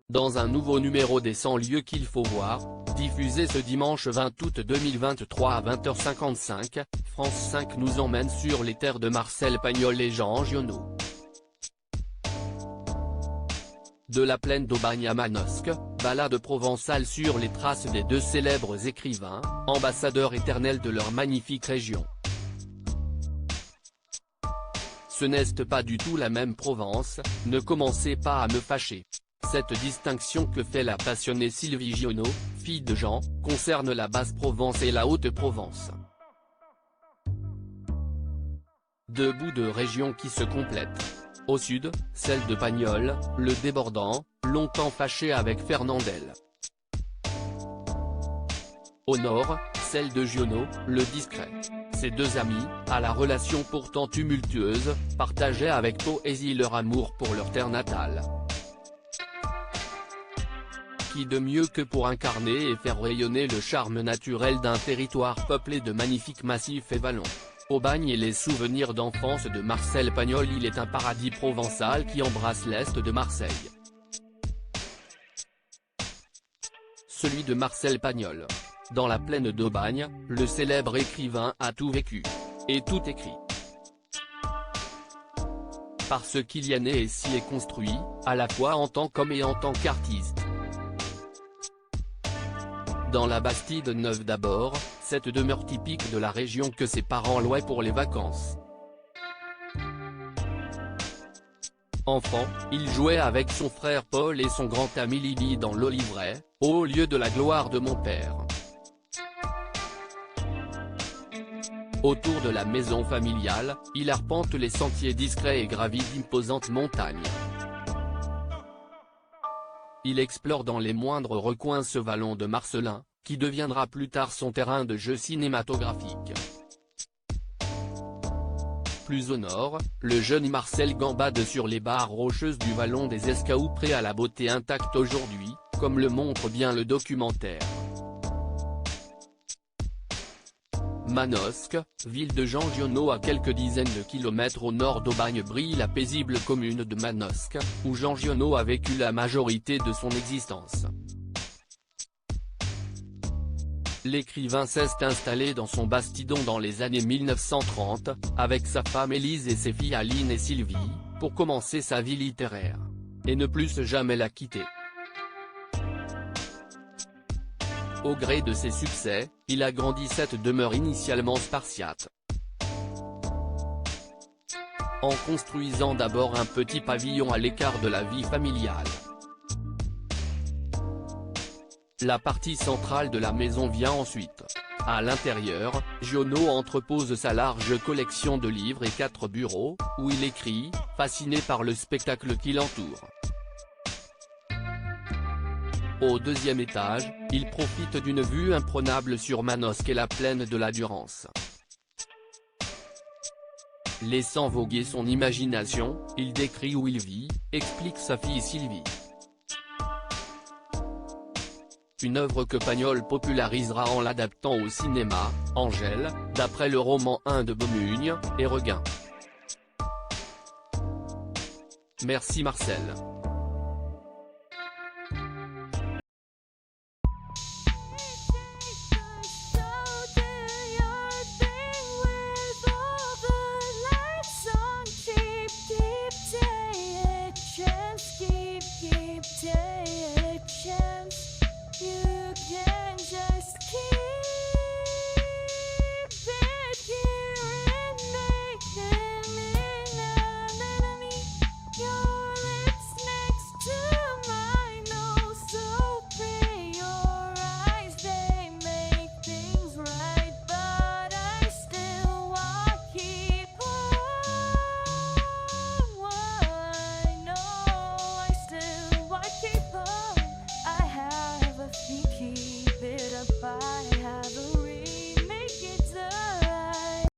Dans un nouveau numéro des 100 lieux qu'il faut voir, diffusé ce dimanche 20 août 2023 à 20h55, France 5 nous emmène sur les terres de Marcel Pagnol et Jean Giono. De la plaine d'Aubagne à Manosque, balade provençale sur les traces des deux célèbres écrivains, ambassadeurs éternels de leur magnifique région. Ce n'est pas du tout la même Provence, ne commencez pas à me fâcher. Cette distinction que fait la passionnée Sylvie Giono, fille de Jean, concerne la Basse-Provence et la Haute-Provence. Deux bouts de région qui se complètent. Au sud, celle de Pagnol, le débordant, longtemps fâché avec Fernandel. Au nord, celle de Giono, le discret. Ces deux amis, à la relation pourtant tumultueuse, partageaient avec poésie leur amour pour leur terre natale. Qui de mieux que pour incarner et faire rayonner le charme naturel d'un territoire peuplé de magnifiques massifs et vallons. Aubagne et les souvenirs d'enfance de Marcel Pagnol. Il est un paradis provençal qui embrasse l'est de Marseille. Celui de Marcel Pagnol. Dans la plaine d'Aubagne, le célèbre écrivain a tout vécu. Et tout écrit. Parce qu'il y est né et s'y est construit, à la fois en tant qu'homme et en tant qu'artiste. Dans la Bastide Neuve d'abord, cette demeure typique de la région que ses parents louaient pour les vacances. Enfant, il jouait avec son frère Paul et son grand ami Lily dans l'Oliveraie, au lieu de la gloire de mon père. Autour de la maison familiale, il arpente les sentiers discrets et gravit d'imposantes montagnes. Il explore dans les moindres recoins ce vallon de Marcellin, qui deviendra plus tard son terrain de jeu cinématographique. Plus au nord, le jeune Marcel gambade sur les barres rocheuses du vallon des Escaoues prêt à la beauté intacte aujourd'hui, comme le montre bien le documentaire. Manosque, ville de Jean Giono à quelques dizaines de kilomètres au nord d'Aubagne brille la paisible commune de Manosque, où Jean Giono a vécu la majorité de son existence. L'écrivain s'est installé dans son bastidon dans les années 1930, avec sa femme Élise et ses filles Aline et Sylvie, pour commencer sa vie littéraire. Et ne plus jamais la quitter. Au gré de ses succès, il agrandit cette demeure initialement spartiate. En construisant d'abord un petit pavillon à l'écart de la vie familiale. La partie centrale de la maison vient ensuite. À l'intérieur, Giono entrepose sa large collection de livres et 4 bureaux, où il écrit, fasciné par le spectacle qui l'entoure. Au deuxième étage, il profite d'une vue imprenable sur Manosque et la plaine de la Durance. Laissant voguer son imagination, il décrit où il vit, explique sa fille Sylvie. Une œuvre que Pagnol popularisera en l'adaptant au cinéma, Angèle, d'après le roman 1 de Beaumugne, et Regain. Merci Marcel.